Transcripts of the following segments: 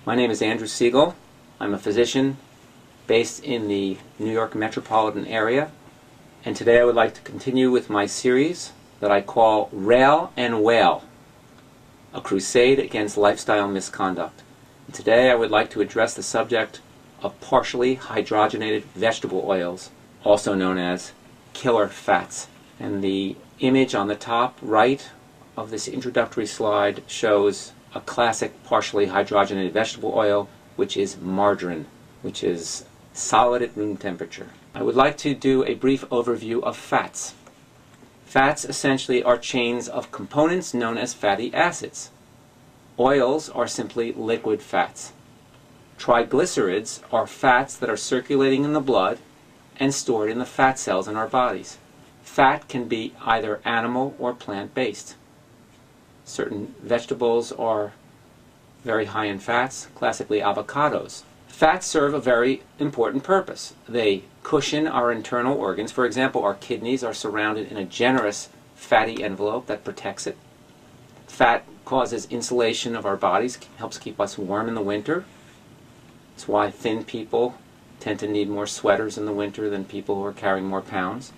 My name is Andrew Siegel. I'm a physician based in the New York metropolitan area, and today I would like to continue with my series that I call Rail and Wail, a crusade against lifestyle misconduct. And today I would like to address the subject of partially hydrogenated vegetable oils, also known as killer fats. And the image on the top right of this introductory slide shows a classic partially hydrogenated vegetable oil, which is margarine, which is solid at room temperature. I would like to do a brief overview of fats. Fats essentially are chains of components known as fatty acids. Oils are simply liquid fats. Triglycerides are fats that are circulating in the blood and stored in the fat cells in our bodies. Fat can be either animal or plant-based. Certain vegetables are very high in fats, classically avocados. Fats serve a very important purpose. They cushion our internal organs. For example, our kidneys are surrounded in a generous fatty envelope that protects it. Fat causes insulation of our bodies, helps keep us warm in the winter. That's why thin people tend to need more sweaters in the winter than people who are carrying more pounds.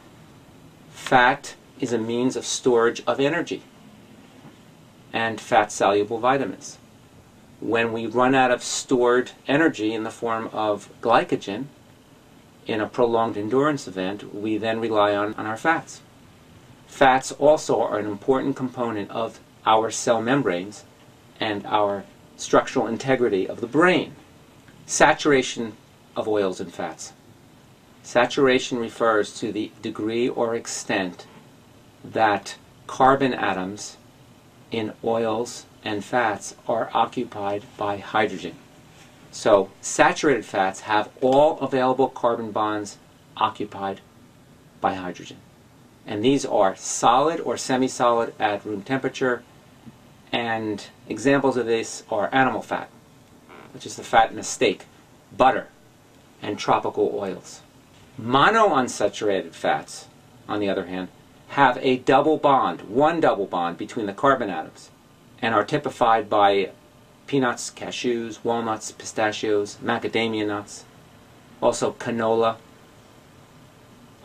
Fat is a means of storage of energy and fat-soluble vitamins. When we run out of stored energy in the form of glycogen in a prolonged endurance event, we then rely on our fats. Fats also are an important component of our cell membranes and our structural integrity of the brain. Saturation of oils and fats. Saturation refers to the degree or extent that carbon atoms in oils and fats are occupied by hydrogen. So saturated fats have all available carbon bonds occupied by hydrogen. And these are solid or semi-solid at room temperature, and examples of this are animal fat, which is the fat in a steak, butter, and tropical oils. Monounsaturated fats, on the other hand, have a double bond, one double bond between the carbon atoms, and are typified by peanuts, cashews, walnuts, pistachios, macadamia nuts, also canola,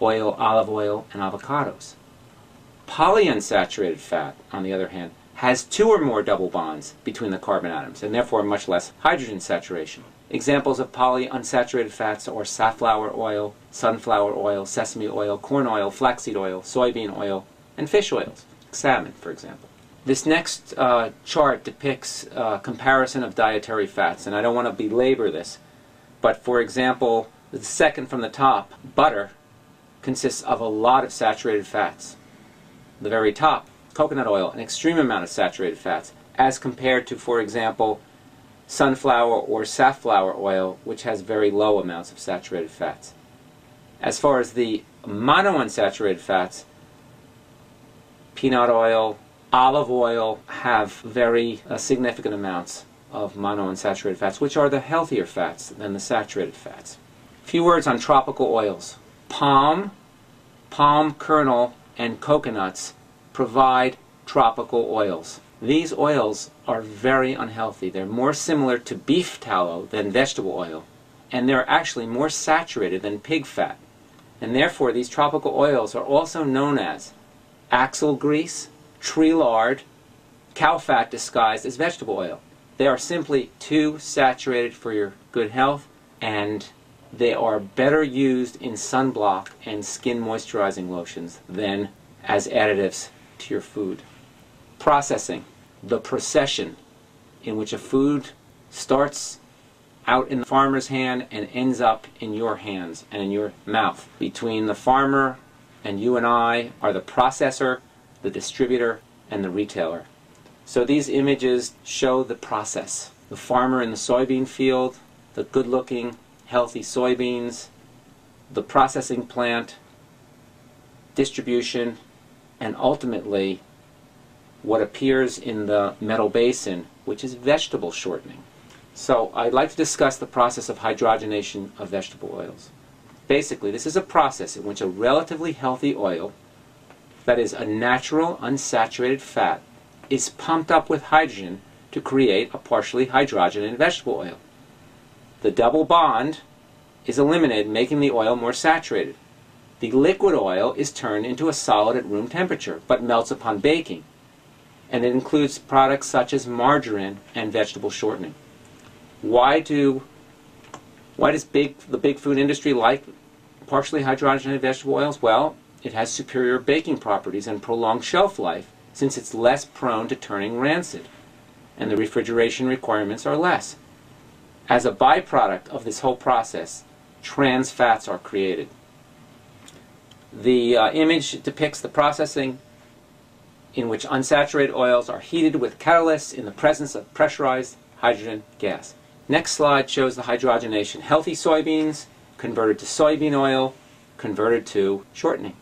oil, olive oil, and avocados. Polyunsaturated fat, on the other hand, has two or more double bonds between the carbon atoms, and therefore much less hydrogen saturation. Examples of polyunsaturated fats are safflower oil, sunflower oil, sesame oil, corn oil, flaxseed oil, soybean oil, and fish oils, salmon, for example. This next chart depicts a comparison of dietary fats, and I don't want to belabor this, but for example, the second from the top, butter, consists of a lot of saturated fats. The very top, coconut oil, an extreme amount of saturated fats, as compared to, for example, sunflower or safflower oil, which has very low amounts of saturated fats. As far as the monounsaturated fats, peanut oil, olive oil have very significant amounts of monounsaturated fats, which are the healthier fats than the saturated fats. A few words on tropical oils. Palm kernel, and coconuts provide tropical oils. These oils are very unhealthy. They're more similar to beef tallow than vegetable oil, and they're actually more saturated than pig fat. And therefore, these tropical oils are also known as axle grease, tree lard, cow fat disguised as vegetable oil. They are simply too saturated for your good health, and they are better used in sunblock and skin moisturizing lotions than as additives to your food. Processing, the procession in which a food starts out in the farmer's hand and ends up in your hands and in your mouth. Between the farmer and you and I are the processor, the distributor, and the retailer. So these images show the process. The farmer in the soybean field, the good-looking, healthy soybeans, the processing plant, distribution, and ultimately what appears in the metal basin, which is vegetable shortening. So I'd like to discuss the process of hydrogenation of vegetable oils. Basically, this is a process in which a relatively healthy oil, that is a natural unsaturated fat, is pumped up with hydrogen to to create a partially hydrogenated vegetable oil. The double bond is eliminated, making the oil more saturated. The liquid oil is turned into a solid at room temperature, but melts upon baking, and it includes products such as margarine and vegetable shortening. Why does the big food industry like partially hydrogenated vegetable oils? Well, it has superior baking properties and prolonged shelf life, since it's less prone to turning rancid, and the refrigeration requirements are less. As a byproduct of this whole process, trans fats are created. The image depicts the processing in which unsaturated oils are heated with catalysts in the presence of pressurized hydrogen gas. Next slide shows the hydrogenation. Healthy soybeans converted to soybean oil, converted to shortening.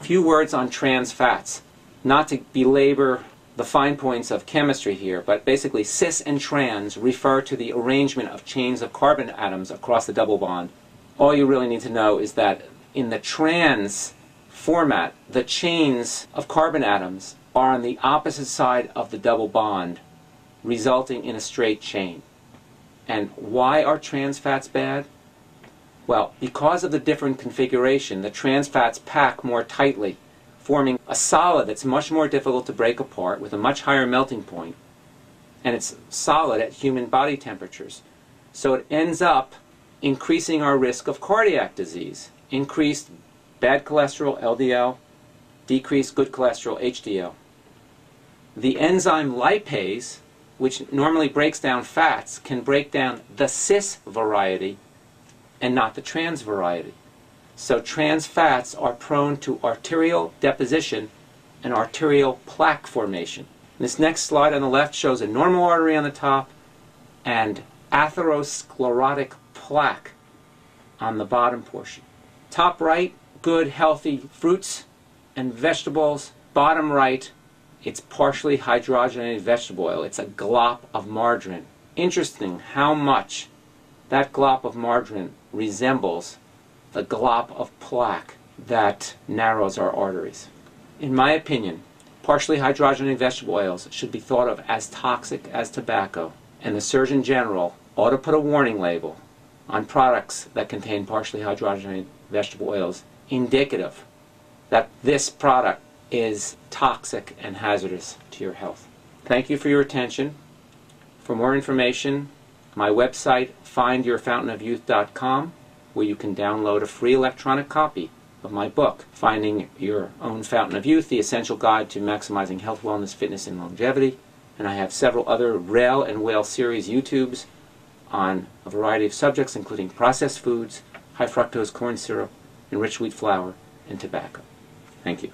Few words on trans fats. Not to belabor the fine points of chemistry here, but basically cis and trans refer to the arrangement of chains of carbon atoms across the double bond. All you really need to know is that in the trans format, the chains of carbon atoms are on the opposite side of the double bond, resulting in a straight chain. And why are trans fats bad? Well, because of the different configuration, the trans fats pack more tightly, forming a solid that's much more difficult to break apart with a much higher melting point, and it's solid at human body temperatures. So it ends up increasing our risk of cardiac disease, increased bad cholesterol, LDL, decreased good cholesterol, HDL. The enzyme lipase, which normally breaks down fats, can break down the cis variety and not the trans variety. So trans fats are prone to arterial deposition and arterial plaque formation. This next slide on the left shows a normal artery on the top and atherosclerotic plaque on the bottom portion. Top right, good healthy fruits and vegetables. Bottom right, it's partially hydrogenated vegetable oil. It's a glop of margarine. Interesting how much that glop of margarine resembles the glop of plaque that narrows our arteries. In my opinion, partially hydrogenated vegetable oils should be thought of as toxic as tobacco, and the Surgeon General ought to put a warning label on products that contain partially hydrogenated vegetable oils indicative that this product is toxic and hazardous to your health. Thank you for your attention. For more information, my website, findyourfountainofyouth.com, where you can download a free electronic copy of my book, Finding Your Own Fountain of Youth, The Essential Guide to Maximizing Health, Wellness, Fitness, and Longevity. And I have several other Rail and Whale series YouTubes on a variety of subjects, including processed foods, high fructose corn syrup, enriched wheat flour, and tobacco. Thank you.